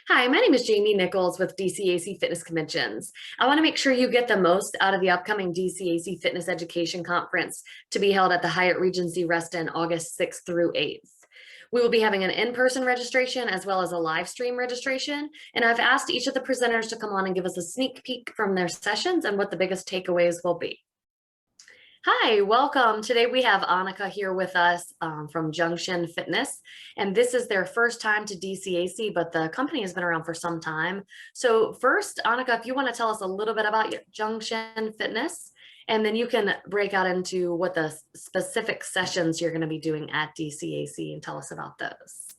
Hi, my name is Jamie Nichols with DCAC Fitness Conventions. I want to make sure you get the most out of the upcoming DCAC Fitness Education Conference to be held at the Hyatt Regency Reston August 6th through 8th. We will be having an in-person registration as well as a live stream registration, and I've asked each of the presenters to come on and give us a sneak peek from their sessions and what the biggest takeaways will be. Hi, welcome. Today we have Annika here with us from Junction Fitness, and this is their first time to DCAC, but the company has been around for some time. So first, Annika, if you want to tell us a little bit about your Junction Fitness, and then you can break out into what the specific sessions you're going to be doing at DCAC and tell us about those.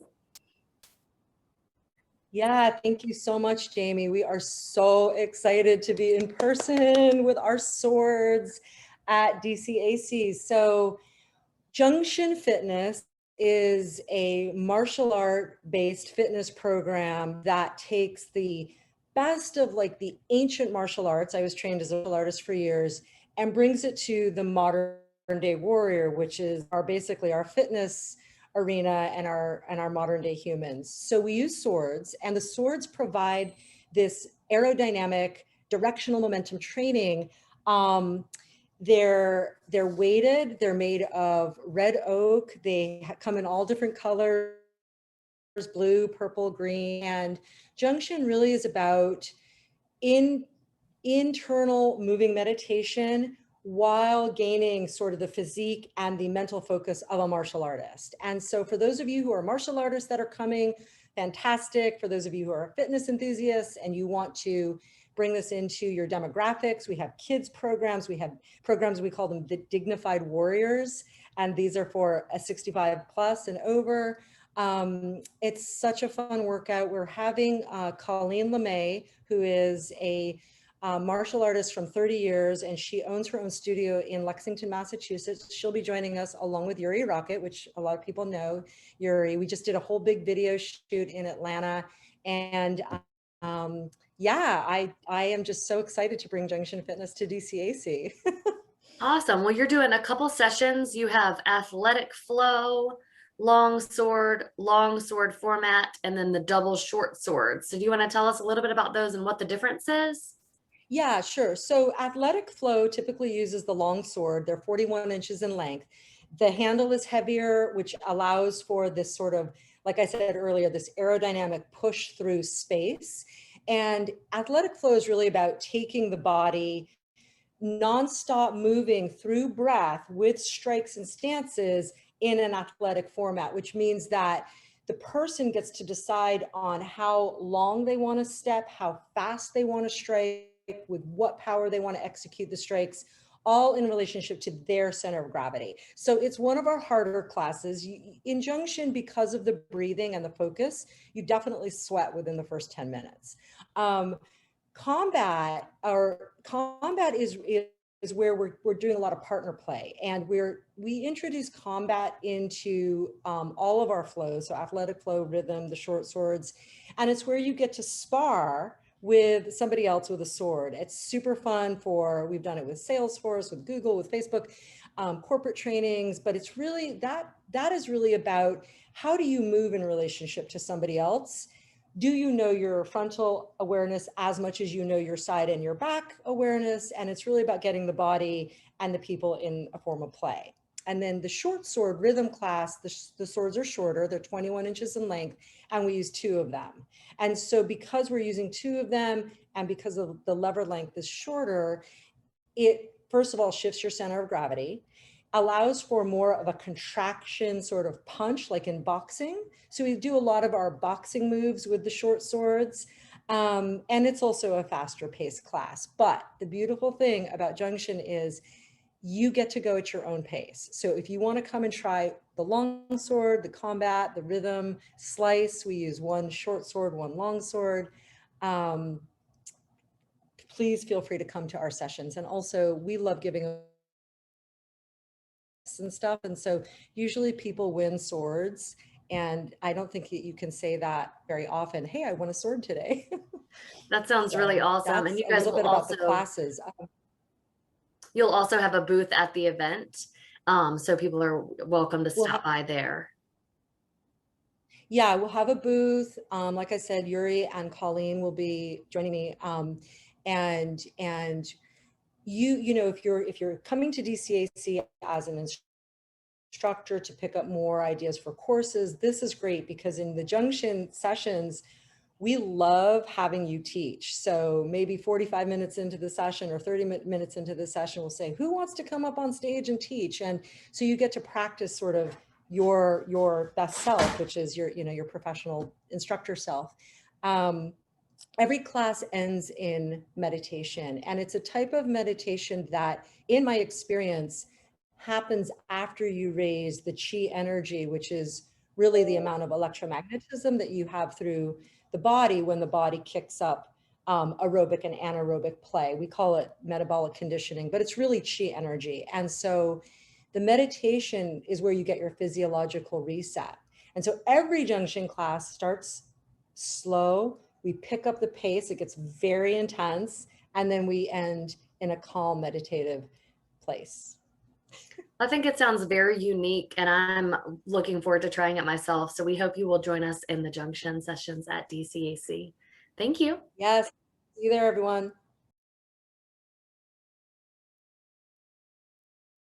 Yeah, thank you so much, Jamie. We are so excited to be in person with our swords at DCAC. So Junction Fitness is a martial art based fitness program that takes the best of like the ancient martial arts. I was trained as a martial artist for years and brings it to the modern day warrior, which is basically our fitness arena and our modern day humans. So we use swords, and the swords provide this aerodynamic directional momentum training. They're weighted, they're made of red oak, they come in all different colors, blue, purple, green, and Junction really is about internal moving meditation while gaining sort of the physique and the mental focus of a martial artist. And so for those of you who are martial artists that are coming, fantastic. For those of you who are fitness enthusiasts and you want to bring this into your demographics, we have kids programs, we have programs, we call them the Dignified Warriors, and these are for a 65 plus and over. It's such a fun workout. We're having Colleen LeMay, who is a martial artist from 30 years, and she owns her own studio in Lexington, Massachusetts. She'll be joining us along with Yuri Rocket, which a lot of people know Yuri. We just did a whole big video shoot in Atlanta, and yeah, I am just so excited to bring Junction Fitness to DCAC. Awesome. Well, you're doing a couple sessions. You have athletic flow, long sword format, and then the double short sword. So do you want to tell us a little bit about those and what the difference is? Yeah, sure. So athletic flow typically uses the long sword. They're 41 inches in length. The handle is heavier, which allows for this sort of, like I said earlier, this aerodynamic push through space. And athletic flow is really about taking the body nonstop moving through breath with strikes and stances in an athletic format, which means that the person gets to decide on how long they want to step, how fast they want to strike, with what power they want to execute the strikes, all in relationship to their center of gravity. So it's one of our harder classes. In Junction, because of the breathing and the focus, you definitely sweat within the first 10 minutes. Combat is where we're doing a lot of partner play, and we introduce combat into all of our flows, so athletic flow, rhythm, the short swords, and it's where you get to spar with somebody else with a sword. It's super fun. We've done it with Salesforce, with Google, with Facebook, corporate trainings, but it's really that is really about how do you move in relationship to somebody else. Do you know your frontal awareness as much as you know your side and your back awareness? And it's really about getting the body and the people in a form of play. And then the short sword rhythm class, the swords are shorter, they're 21 inches in length, and we use 2 of them. And so because we're using 2 of them, and because of the lever length is shorter, it first of all shifts your center of gravity, allows for more of a contraction sort of punch, like in boxing. So we do a lot of our boxing moves with the short swords. And it's also a faster paced class. But the beautiful thing about Junction is you get to go at your own pace. So if you want to come and try the long sword, the combat, the rhythm, slice, we use 1 short sword, 1 long sword. Please feel free to come to our sessions. And also we love giving and stuff. And so usually people win swords. And I don't think you can say that very often. Hey, I won a sword today. That sounds really awesome. And you guys will also, about the classes. You'll also have a booth at the event. So people are welcome to stop by there. Yeah, we'll have a booth. Like I said, Yuri and Colleen will be joining me. And you know, if you're coming to DCAC as an instructor to pick up more ideas for courses, this is great because in the junction sessions, we love having you teach. So maybe 45 minutes into the session or 30 minutes into the session, we'll say, who wants to come up on stage and teach? And so you get to practice sort of your best self, which is your, you know, your professional instructor self. Every class ends in meditation, and it's a type of meditation that, in my experience, happens after you raise the chi energy, which is really the amount of electromagnetism that you have through the body when the body kicks up aerobic and anaerobic play. We call it metabolic conditioning, but it's really chi energy. And so the meditation is where you get your physiological reset. And so every junction class starts slow. We pick up the pace, it gets very intense, and then we end in a calm meditative place. I think it sounds very unique and I'm looking forward to trying it myself. So we hope you will join us in the junction sessions at DCAC. Thank you. Yes, see you there, everyone.